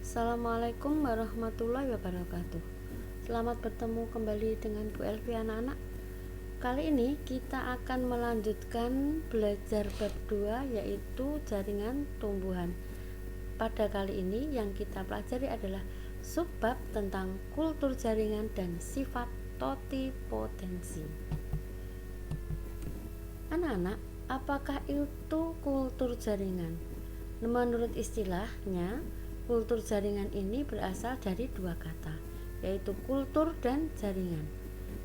Assalamualaikum warahmatullahi wabarakatuh. Selamat bertemu kembali dengan Bu Elvi anak-anak. Kali ini kita akan melanjutkan belajar bab 2 yaitu jaringan tumbuhan. Pada kali ini yang kita pelajari adalah subbab tentang kultur jaringan dan sifat totipotensi. Anak-anak, apakah itu kultur jaringan? Menurut istilahnya, kultur jaringan ini berasal dari dua kata, yaitu kultur dan jaringan.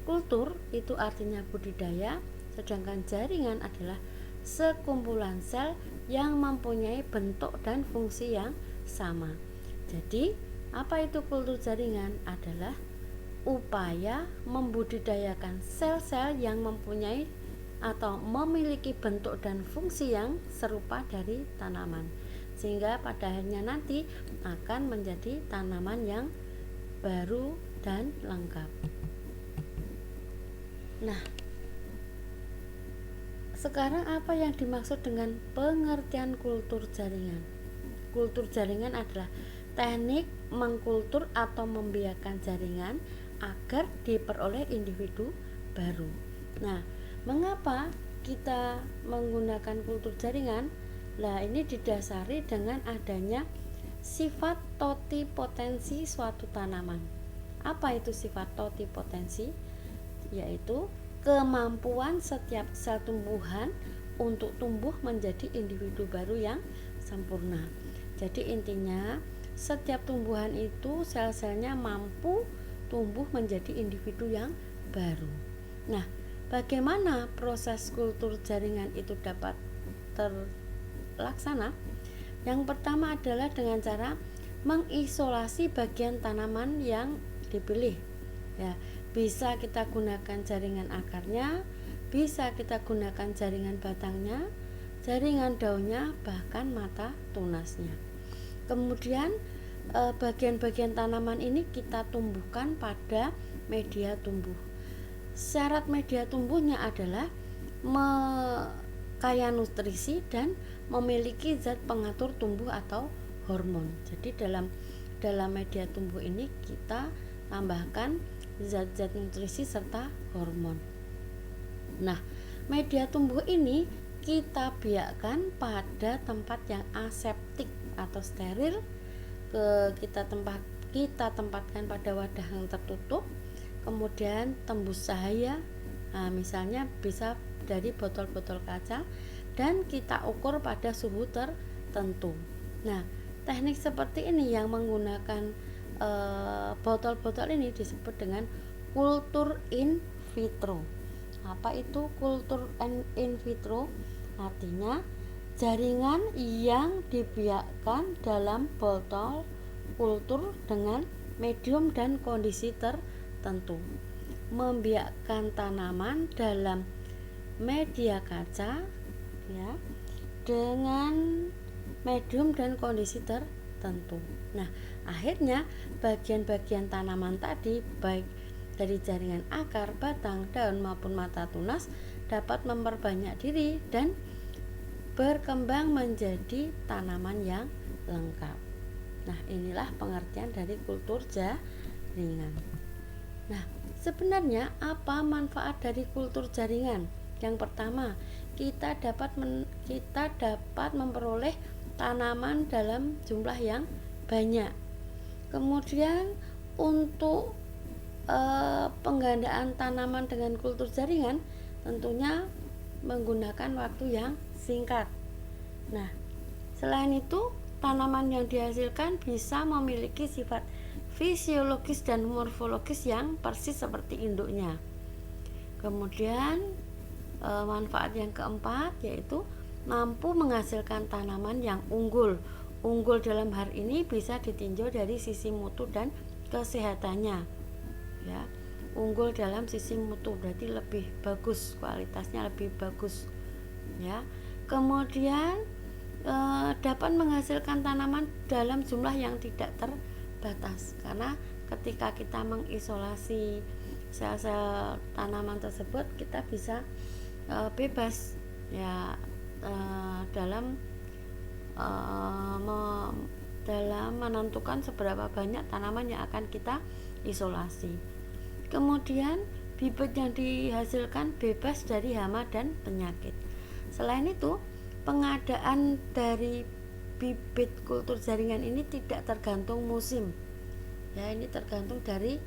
Kultur itu artinya budidaya, sedangkan jaringan adalah sekumpulan sel yang mempunyai bentuk dan fungsi yang sama. Jadi, apa itu kultur jaringan? Adalah upaya membudidayakan sel-sel yang mempunyai atau memiliki bentuk dan fungsi yang serupa dari tanaman, sehingga pada akhirnya nanti akan menjadi tanaman yang baru dan lengkap. Nah, sekarang apa yang dimaksud dengan pengertian kultur jaringan? Kultur jaringan adalah teknik mengkultur atau membiarkan jaringan agar diperoleh individu baru. Nah, mengapa kita menggunakan kultur jaringan? Nah, ini didasari dengan adanya sifat totipotensi suatu tanaman. Apa itu sifat totipotensi? Yaitu kemampuan setiap sel tumbuhan untuk tumbuh menjadi individu baru yang sempurna. Jadi intinya setiap tumbuhan itu sel-selnya mampu tumbuh menjadi individu yang baru. Nah, bagaimana proses kultur jaringan itu dapat terlaksana? Yang pertama adalah dengan cara mengisolasi bagian tanaman yang dipilih. Ya, bisa kita gunakan jaringan akarnya, bisa kita gunakan jaringan batangnya, jaringan daunnya, bahkan mata tunasnya. Kemudian bagian-bagian tanaman ini kita tumbuhkan pada media tumbuh. Syarat media tumbuhnya adalah kaya nutrisi dan memiliki zat pengatur tumbuh atau hormon. Jadi dalam media tumbuh ini kita tambahkan zat-zat nutrisi serta hormon. Nah, media tumbuh ini kita biarkan pada tempat yang aseptik atau steril. Kita tempatkan pada wadah yang tertutup, kemudian tembus cahaya. Nah, misalnya bisa dari botol-botol kaca, dan kita ukur pada suhu tertentu. Nah, teknik seperti ini yang menggunakan botol-botol ini disebut dengan kultur in vitro. Apa itu kultur in vitro? Artinya jaringan yang dibiarkan dalam botol kultur dengan medium dan kondisi tertentu. Membiarkan tanaman dalam media kaca ya dengan medium dan kondisi tertentu. Nah, akhirnya bagian-bagian tanaman tadi baik dari jaringan akar, batang, daun maupun mata tunas dapat memperbanyak diri dan berkembang menjadi tanaman yang lengkap. Nah, inilah pengertian dari kultur jaringan. Nah, sebenarnya apa manfaat dari kultur jaringan? Yang pertama, kita dapat memperoleh tanaman dalam jumlah yang banyak. Kemudian untuk penggandaan tanaman dengan kultur jaringan tentunya menggunakan waktu yang singkat. Nah, selain itu tanaman yang dihasilkan bisa memiliki sifat fisiologis dan morfologis yang persis seperti induknya. Kemudian manfaat yang keempat yaitu mampu menghasilkan tanaman yang unggul. Unggul dalam hal ini bisa ditinjau dari sisi mutu dan kesehatannya. Ya, unggul dalam sisi mutu berarti lebih bagus, kualitasnya lebih bagus. Ya, kemudian dapat menghasilkan tanaman dalam jumlah yang tidak terbatas, karena ketika kita mengisolasi sel-sel tanaman tersebut kita bisa bebas ya dalam dalam menentukan seberapa banyak tanaman yang akan kita isolasi. Kemudian bibit yang dihasilkan bebas dari hama dan penyakit. Selain itu, pengadaan dari bibit kultur jaringan ini tidak tergantung musim. Ya, ini tergantung dari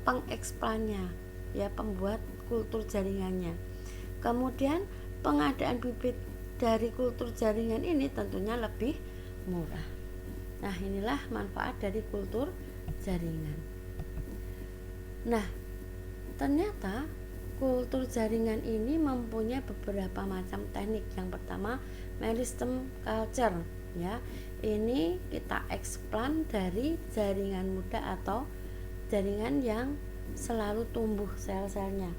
pengeksplannya, ya, pembuat kultur jaringannya. Kemudian pengadaan bibit dari kultur jaringan ini tentunya lebih murah. Nah, inilah manfaat dari kultur jaringan. Nah, ternyata kultur jaringan ini mempunyai beberapa macam teknik. Yang pertama, meristem culture, ya. Ini kita eksplan dari jaringan muda atau jaringan yang selalu tumbuh sel-selnya.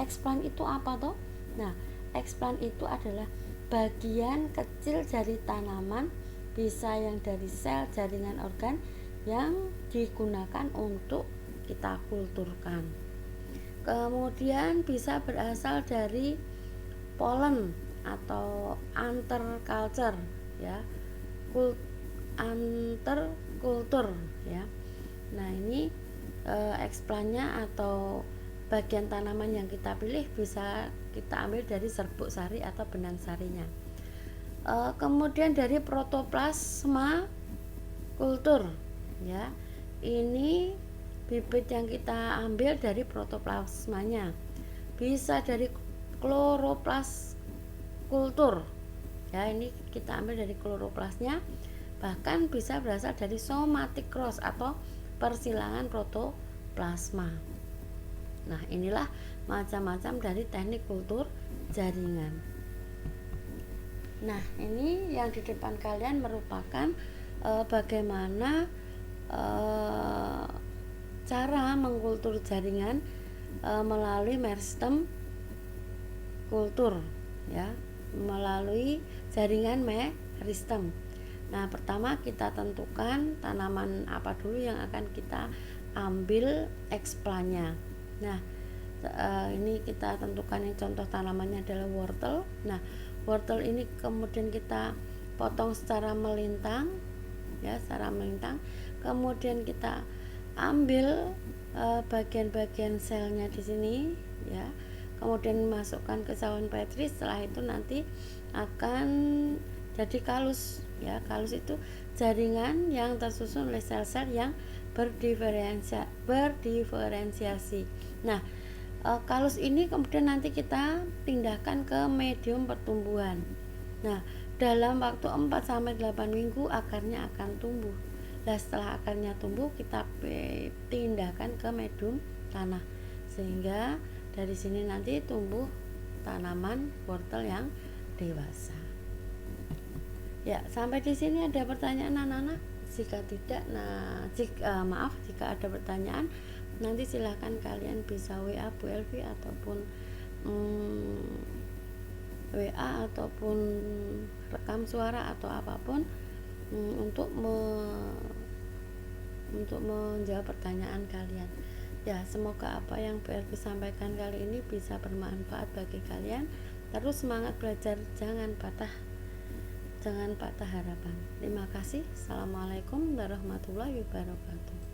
Eksplan itu apa toh? Nah, eksplan itu adalah bagian kecil dari tanaman, bisa yang dari sel jaringan organ yang digunakan untuk kita kulturkan. Kemudian bisa berasal dari polen atau anterculture, ya, anterkultur, ya. Nah, ini eksplannya atau bagian tanaman yang kita pilih bisa kita ambil dari serbuk sari atau benang sarinya. Kemudian dari protoplasma kultur, ya, ini bibit yang kita ambil dari protoplasmanya, bisa dari kloroplas kultur, ya, ini kita ambil dari kloroplasnya, bahkan bisa berasal dari somatic growth atau persilangan protoplasma. Nah, inilah macam-macam dari teknik kultur jaringan. Nah, ini yang di depan kalian merupakan bagaimana cara mengkultur jaringan melalui meristem kultur, ya, melalui jaringan meristem. Nah, pertama kita tentukan tanaman apa dulu yang akan kita ambil eksplannya. Nah, ini kita tentukan yang contoh tanamannya adalah wortel. Nah, wortel ini kemudian kita potong secara melintang, ya, secara melintang. Kemudian kita ambil bagian-bagian selnya di sini, ya. Kemudian masukkan ke saung petri. Setelah itu nanti akan jadi kalus, ya. Kalus itu jaringan yang tersusun oleh sel-sel yang berdiferensiasi. Nah, kalus ini kemudian nanti kita pindahkan ke medium pertumbuhan. Nah, dalam waktu 4-8 minggu akarnya akan tumbuh. Nah, setelah akarnya tumbuh kita pindahkan ke medium tanah, sehingga dari sini nanti tumbuh tanaman wortel yang dewasa. Ya, sampai di sini ada pertanyaan anak-anak? Jika tidak, jika ada pertanyaan, nanti silahkan kalian bisa WA Bu Elvi ataupun WA ataupun rekam suara atau apapun untuk menjawab pertanyaan kalian. Ya, semoga apa yang Bu Elvi sampaikan kali ini bisa bermanfaat bagi kalian. Terus semangat belajar, jangan patah harapan. Terima kasih. Assalamualaikum warahmatullahi wabarakatuh.